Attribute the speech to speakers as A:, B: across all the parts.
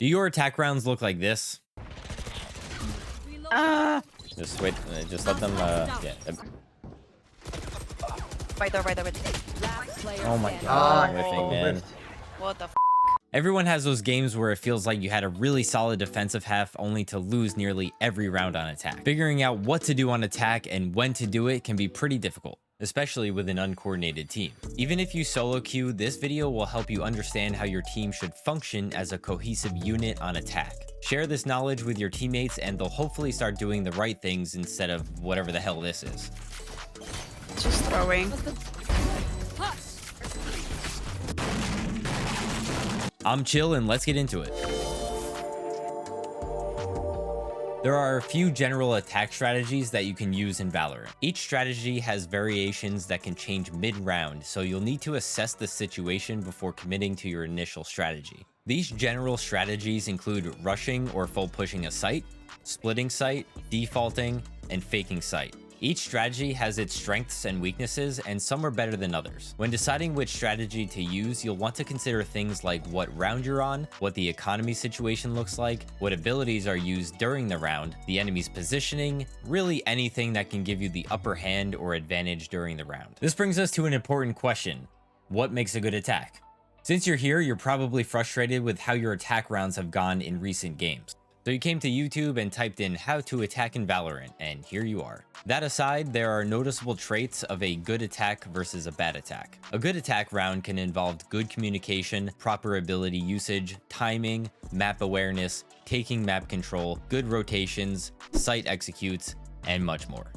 A: Do your attack rounds look like this?
B: Ah!
A: Just wait, just let them, yeah.
B: Right there, right there, right there.
A: Oh my god,
C: Oh,
A: whiffing, man.
C: whiffed.
B: What the f?
A: Everyone has those games where it feels like you had a really solid defensive half only to lose nearly every round on attack. Figuring out what to do on attack and when to do it can be pretty difficult, especially with an uncoordinated team. Even if you solo queue, this video will help you understand how your team should function as a cohesive unit on attack. Share this knowledge with your teammates and they'll hopefully start doing the right things instead of whatever the hell this is.
B: Just throwing.
A: I'm chill and let's get into it. There are a few general attack strategies that you can use in Valorant. Each strategy has variations that can change mid-round, so you'll need to assess the situation before committing to your initial strategy. These general strategies include rushing or full pushing a site, splitting site, defaulting, and faking site. Each strategy has its strengths and weaknesses, and some are better than others. When deciding which strategy to use, you'll want to consider things like what round you're on, what the economy situation looks like, what abilities are used during the round, the enemy's positioning, really anything that can give you the upper hand or advantage during the round. This brings us to an important question. What makes a good attack? Since you're here, you're probably frustrated with how your attack rounds have gone in recent games. So you came to YouTube and typed in how to attack in Valorant, and here you are. That aside, there are noticeable traits of a good attack versus a bad attack. A good attack round can involve good communication, proper ability usage, timing, map awareness, taking map control, good rotations, site executes, and much more.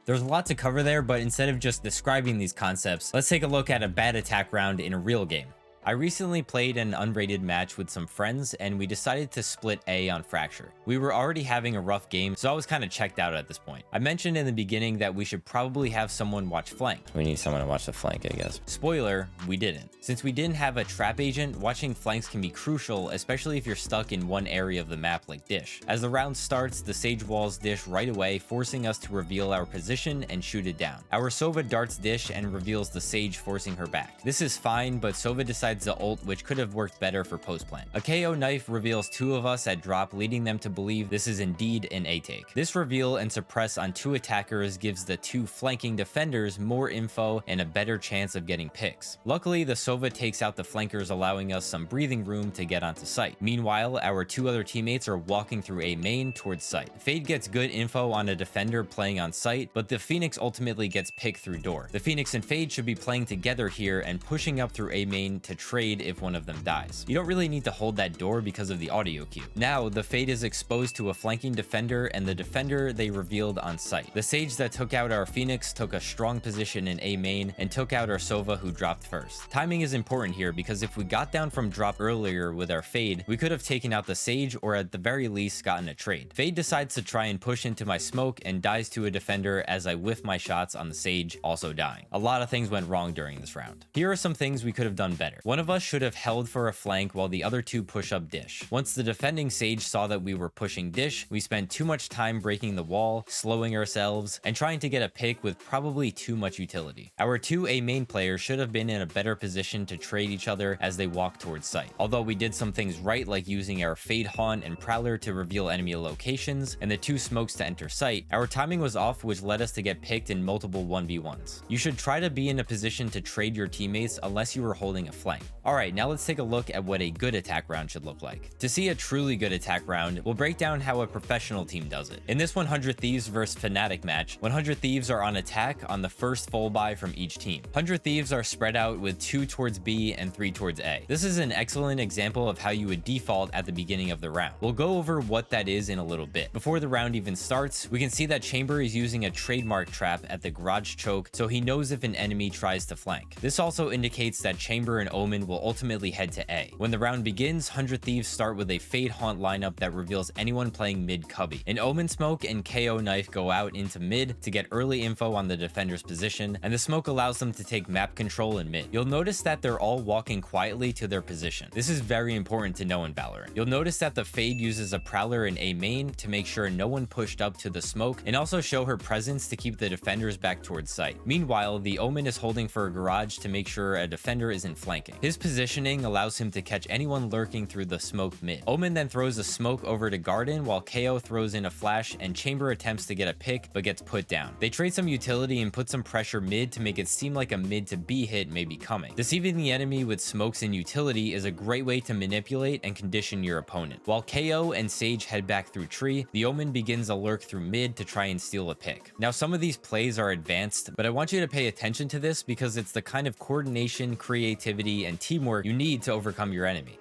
A: There's a lot to cover there, but instead of just describing these concepts, let's take a look at a bad attack round in a real game. I recently played an unrated match with some friends and we decided to split A on Fracture. We were already having a rough game, so I was kind of checked out at this point. I mentioned in the beginning that we should probably have someone watch flank. We need someone to watch the flank, I guess. Spoiler, we didn't. Since we didn't have a trap agent, watching flanks can be crucial, especially if you're stuck in one area of the map like Dish. As the round starts, the Sage walls Dish right away, forcing us to reveal our position and shoot it down. Our Sova darts Dish and reveals the Sage, forcing her back. This is fine, but Sova decides the ult, which could have worked better for post plant. A KO knife reveals two of us at drop, leading them to believe this is indeed an A take. This reveal and suppress on two attackers gives the two flanking defenders more info and a better chance of getting picks. Luckily, the Sova takes out the flankers, allowing us some breathing room to get onto site. Meanwhile, our two other teammates are walking through A main towards site. Fade gets good info on a defender playing on site, but the Phoenix ultimately gets picked through door. The Phoenix and Fade should be playing together here and pushing up through A main to trade if one of them dies. You don't really need to hold that door because of the audio cue. Now, the Fade is exposed to a flanking defender and the defender they revealed on site. The Sage that took out our Phoenix took a strong position in A main and took out our Sova who dropped first. Timing is important here because if we got down from drop earlier with our Fade, we could have taken out the Sage or at the very least gotten a trade. Fade decides to try and push into my smoke and dies to a defender as I whiff my shots on the Sage, also dying. A lot of things went wrong during this round. Here are some things we could have done better. One of us should have held for a flank while the other two push up Dish. Once the defending Sage saw that we were pushing Dish, we spent too much time breaking the wall, slowing ourselves, and trying to get a pick with probably too much utility. Our two A main players should have been in a better position to trade each other as they walked towards site. Although we did some things right, like using our Fade Haunt and Prowler to reveal enemy locations and the two smokes to enter site, our timing was off, which led us to get picked in multiple 1v1s. You should try to be in a position to trade your teammates unless you are holding a flank. Alright, now let's take a look at what a good attack round should look like. To see a truly good attack round, we'll break down how a professional team does it. In this 100 Thieves vs Fnatic match, 100 Thieves are on attack on the first full buy from each team. 100 Thieves are spread out with 2 towards B and 3 towards A. This is an excellent example of how you would default at the beginning of the round. We'll go over what that is in a little bit. Before the round even starts, we can see that Chamber is using a trademark trap at the garage choke, so he knows if an enemy tries to flank. This also indicates that Chamber and Omen will ultimately head to A. When the round begins, 100 Thieves start with a Fade Haunt lineup that reveals anyone playing mid cubby. An Omen smoke and KO knife go out into mid to get early info on the defender's position, and the smoke allows them to take map control in mid. You'll notice that they're all walking quietly to their position. This is very important to know in Valorant. You'll notice that the Fade uses a Prowler in A main to make sure no one pushed up to the smoke and also show her presence to keep the defenders back towards site. Meanwhile, the Omen is holding for a garage to make sure a defender isn't flanking. lurking. His positioning allows him to catch anyone lurking through the smoke mid. Omen then throws a smoke over to Garden while KO throws in a flash and Chamber attempts to get a pick but gets put down. They trade some utility and put some pressure mid to make it seem like a mid to B hit may be coming. Deceiving the enemy with smokes and utility is a great way to manipulate and condition your opponent. While KO and Sage head back through tree, the Omen begins a lurk through mid to try and steal a pick. Now some of these plays are advanced, but I want you to pay attention to this because it's the kind of coordination, creativity, and teamwork you need to overcome your enemy.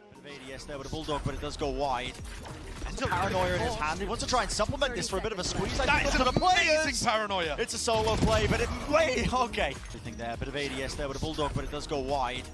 C: ADS there with a bulldog, but it does go wide. And paranoia in his hand. He wants to try and supplement this for a bit of a squeeze.
D: That is an amazing paranoia.
C: It's a solo play, but okay. Everything there, a bit of ADS there with a bulldog, but it does go wide.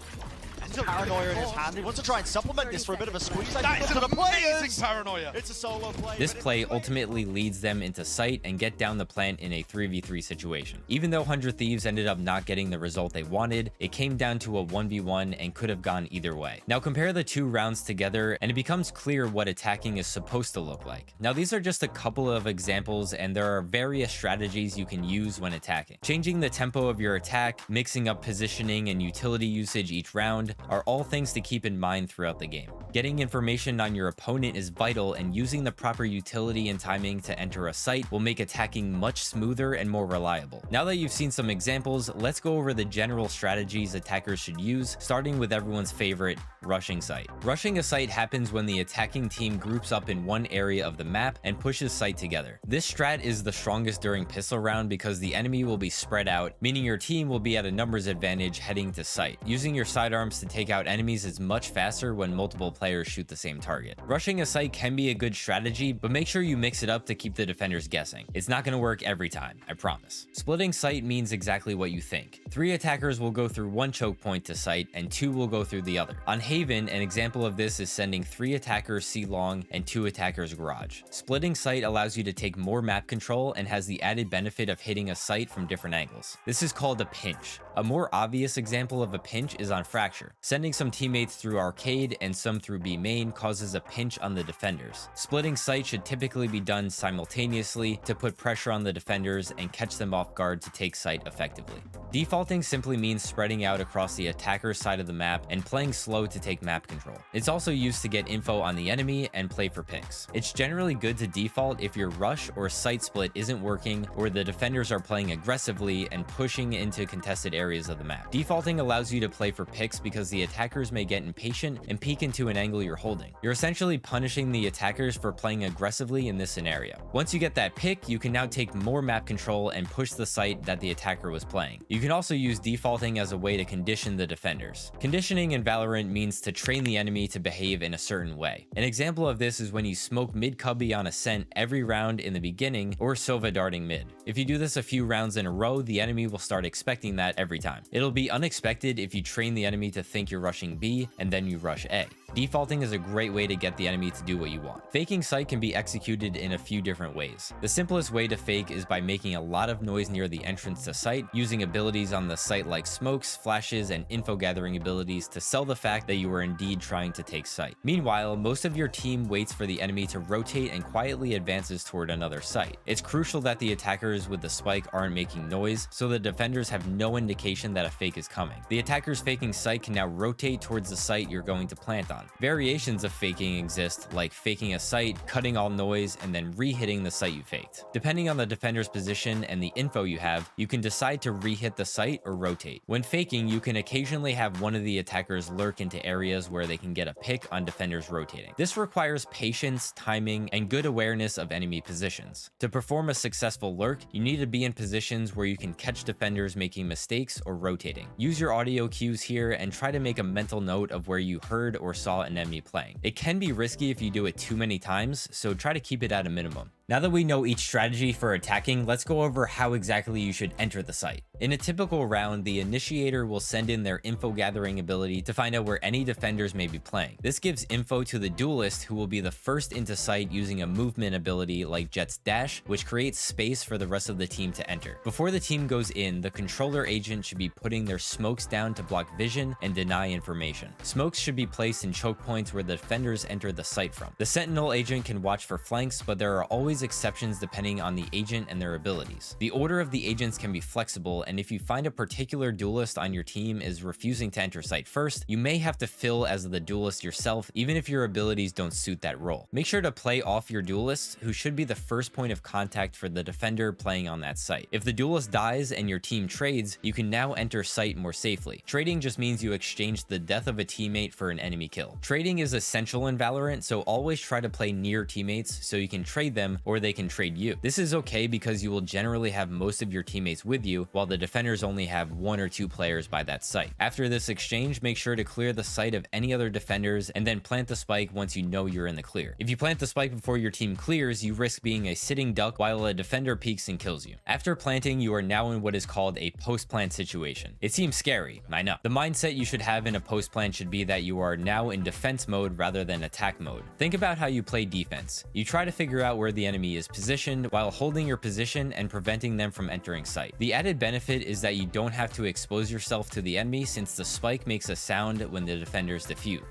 C: And paranoia in his hand. He wants to try and supplement this for a bit of a squeeze.
D: That is an amazing paranoia.
C: It's a solo play.
A: This play ultimately leads them into sight and get down the plant in a 3v3 situation. Even though 100 Thieves ended up not getting the result they wanted, it came down to a 1v1 and could have gone either way. Now compare the two rounds together and it becomes clear what attacking is supposed to look like. Now these are just a couple of examples and there are various strategies you can use when attacking. Changing the tempo of your attack, mixing up positioning and utility usage each round are all things to keep in mind throughout the game. Getting information on your opponent is vital, and using the proper utility and timing to enter a site will make attacking much smoother and more reliable. Now that you've seen some examples, let's go over the general strategies attackers should use, starting with everyone's favorite, rushing site. Rushing a site happens when the attacking team groups up in one area of the map and pushes site together. This strat is the strongest during pistol round because the enemy will be spread out, meaning your team will be at a numbers advantage heading to site. Using your sidearms to take out enemies is much faster when multiple players shoot the same target. Rushing a site can be a good strategy, but make sure you mix it up to keep the defenders guessing. It's not going to work every time, I promise. Splitting site means exactly what you think. 3 attackers will go through one choke point to site and 2 will go through the other. On Haven, an example of this is sending 3 attackers C long and 2 attackers garage. Splitting site allows you to take more map control and has the added benefit of hitting a site from different angles. This is called a pinch. A more obvious example of a pinch is on Fracture. Sending some teammates through arcade and some through B main causes a pinch on the defenders. Splitting site should typically be done simultaneously to put pressure on the defenders and catch them off guard to take site effectively. Defaulting simply means spreading out across the attacker's side of the map and playing slow to take map control. It's also used to get info on the enemy and play for picks. It's generally good to default if your rush or site split isn't working or the defenders are playing aggressively and pushing into contested areas of the map. Defaulting allows you to play for picks because the attackers may get impatient and peek into an angle you're holding. You're essentially punishing the attackers for playing aggressively in this scenario. Once you get that pick, you can now take more map control and push the site that the attacker was playing. You can also use defaulting as a way to condition the defenders. Conditioning in Valorant means to train the enemy to behave in a certain way. An example of this is when you smoke mid cubby on ascent every round in the beginning or Sova darting mid. If you do this a few rounds in a row, the enemy will start expecting that every time. It'll be unexpected if you train the enemy to think you're rushing B and then you rush A. Defaulting is a great way to get the enemy to do what you want. Faking site can be executed in a few different ways. The simplest way to fake is by making a lot of noise near the entrance to site, using abilities on the site like smokes, flashes, and info gathering abilities to sell the fact that you are indeed trying to take site. Meanwhile, most of your team waits for the enemy to rotate and quietly advances toward another site. It's crucial that the attackers with the spike aren't making noise, so the defenders have no indication that a fake is coming. The attackers faking site can now rotate towards the site you're going to plant on. Variations of faking exist, like faking a site, cutting all noise, and then re-hitting the site you faked. Depending on the defender's position and the info you have, you can decide to re-hit the site or rotate. When faking, you can occasionally have one of the attackers lurk into areas where they can get a pick on defenders rotating. This requires patience, timing, and good awareness of enemy positions. To perform a successful lurk, you need to be in positions where you can catch defenders making mistakes or rotating. Use your audio cues here and try to make a mental note of where you heard or saw an enemy playing. It can be risky if you do it too many times, so try to keep it at a minimum. Now that we know each strategy for attacking, let's go over how exactly you should enter the site. In a typical round, the initiator will send in their info gathering ability to find out where any defenders may be playing. This gives info to the duelist, who will be the first into site using a movement ability like Jet's Dash, which creates space for the rest of the team to enter. Before the team goes in, the controller agent should be putting their smokes down to block vision and deny information. Smokes should be placed in choke points where the defenders enter the site from. The sentinel agent can watch for flanks, but there are always always exceptions depending on the agent and their abilities. The order of the agents can be flexible, and if you find a particular duelist on your team is refusing to enter site first, you may have to fill as the duelist yourself, even if your abilities don't suit that role. Make sure to play off your duelists, who should be the first point of contact for the defender playing on that site. If the duelist dies and your team trades, you can now enter site more safely. Trading just means you exchange the death of a teammate for an enemy kill. Trading is essential in Valorant, so always try to play near teammates so you can trade them or they can trade you. This is okay because you will generally have most of your teammates with you, while the defenders only have 1 or 2 players by that site. After this exchange, make sure to clear the site of any other defenders and then plant the spike once you know you're in the clear. If you plant the spike before your team clears, you risk being a sitting duck while a defender peeks and kills you. After planting, you are now in what is called a post-plant situation. It seems scary, I know. The mindset you should have in a post-plant should be that you are now in defense mode rather than attack mode. Think about how you play defense. You try to figure out where the enemy is positioned while holding your position and preventing them from entering site. The added benefit is that you don't have to expose yourself to the enemy, since the spike makes a sound when the defenders defuse.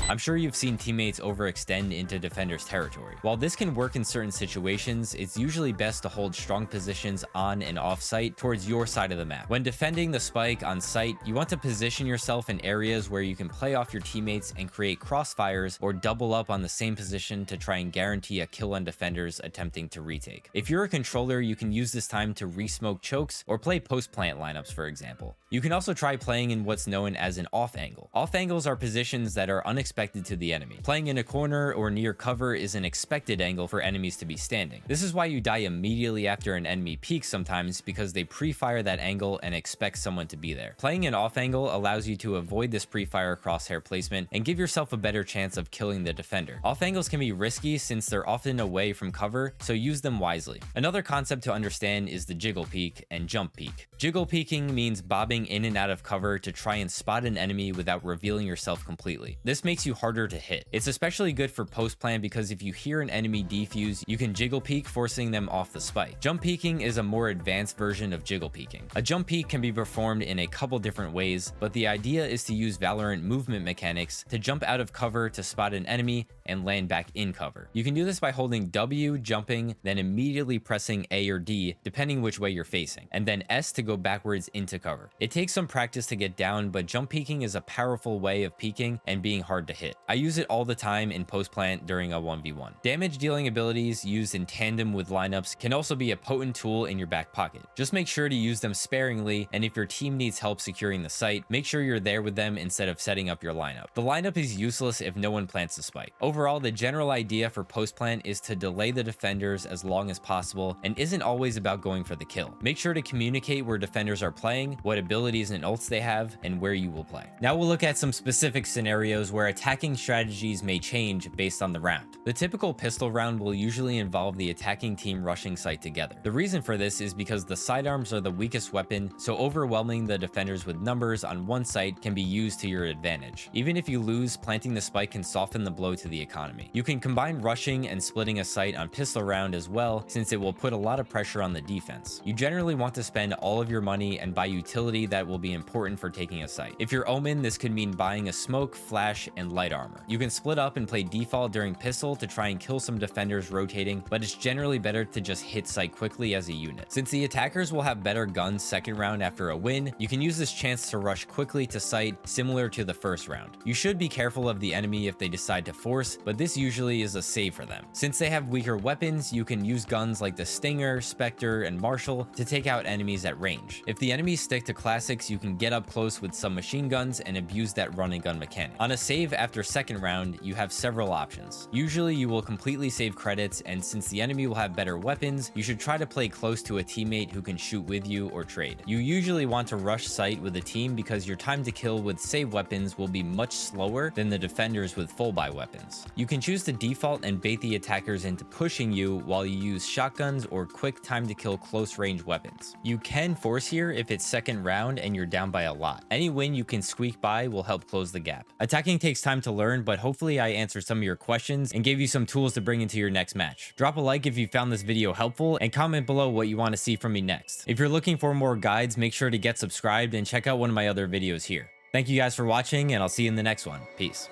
A: I'm sure you've seen teammates overextend into defenders' territory. While this can work in certain situations, it's usually best to hold strong positions on and off site towards your side of the map. When defending the spike on site, you want to position yourself in areas where you can play off your teammates and create crossfires or double up on the same position to try and guarantee a kill on defenders attempting to retake. If you're a controller, you can use this time to re-smoke chokes or play post-plant lineups, for example. You can also try playing in what's known as an off angle. Off angles are positions that are unexpected to the enemy. Playing in a corner or near cover is an expected angle for enemies to be standing. This is why you die immediately after an enemy peaks sometimes, because they pre-fire that angle and expect someone to be there. Playing an off angle allows you to avoid this pre-fire crosshair placement and give yourself a better chance of killing the defender. Off angles can be risky since they're often away from cover, so use them wisely. Another concept to understand is the jiggle peek and jump peek. Jiggle peeking means bobbing in and out of cover to try and spot an enemy without revealing yourself completely. This makes you harder to hit. It's especially good for post plan because if you hear an enemy defuse, you can jiggle peek, forcing them off the spike. Jump peeking is a more advanced version of jiggle peeking. A jump peek can be performed in a couple different ways, but the idea is to use Valorant movement mechanics to jump out of cover to spot an enemy and land back in cover. You can do this by holding W, jumping, then immediately pressing A or D, depending which way you're facing, and then S to go backwards into cover. It takes some practice to get down, but jump peeking is a powerful way of peeking and being hard to hit. I use it all the time in post plant during a 1v1. Damage dealing abilities used in tandem with lineups can also be a potent tool in your back pocket. Just make sure to use them sparingly, and if your team needs help securing the site, make sure you're there with them instead of setting up your lineup. The lineup is useless if no one plants the spike. Overall, the general idea for post plant is to delay the defenders as long as possible and isn't always about going for the kill. Make sure to communicate where defenders are playing, what abilities and ults they have, and where you will play. Now we'll look at some specific scenarios where attacking strategies may change based on the round. The typical pistol round will usually involve the attacking team rushing site together. The reason for this is because the sidearms are the weakest weapon, so overwhelming the defenders with numbers on one site can be used to your advantage. Even if you lose, planting the spike can soften the blow to the economy. You can combine rushing and splitting a site on pistol round as well, since it will put a lot of pressure on the defense. You generally want to spend all of your money and buy utility that will be important for taking a site. If you're Omen, this could mean buying a smoke, flash, and light armor. You can split up and play default during pistol to try and kill some defenders rotating, but it's generally better to just hit site quickly as a unit. Since the attackers will have better guns second round after a win, you can use this chance to rush quickly to site, similar to the first round. You should be careful of the enemy if they decide to force, but this usually is a save for them. Since they have weaker weapons, you can use guns like the Stinger, Spectre, and Marshall to take out enemies at range. If the enemies stick to classics, you can get up close with some machine guns and abuse that run and gun mechanic. On a save after second round, you have several options. Usually you will completely save credits, and since the enemy will have better weapons, you should try to play close to a teammate who can shoot with you or trade. You usually want to rush site with a team because your time to kill with save weapons will be much slower than the defenders with full buy weapons. You can choose to default and bait the attackers into pushing you while you use shotguns or quick time to kill close range weapons. You can force here if it's second round and you're down by a lot. Any win you can squeak by will help close the gap. Attacking takes time to learn, but hopefully I answered some of your questions and gave you some tools to bring into your next match. Drop a like if you found this video helpful and comment below what you want to see from me next. If you're looking for more guides, make sure to get subscribed and check out one of my other videos here. Thank you guys for watching, and I'll see you in the next one. Peace.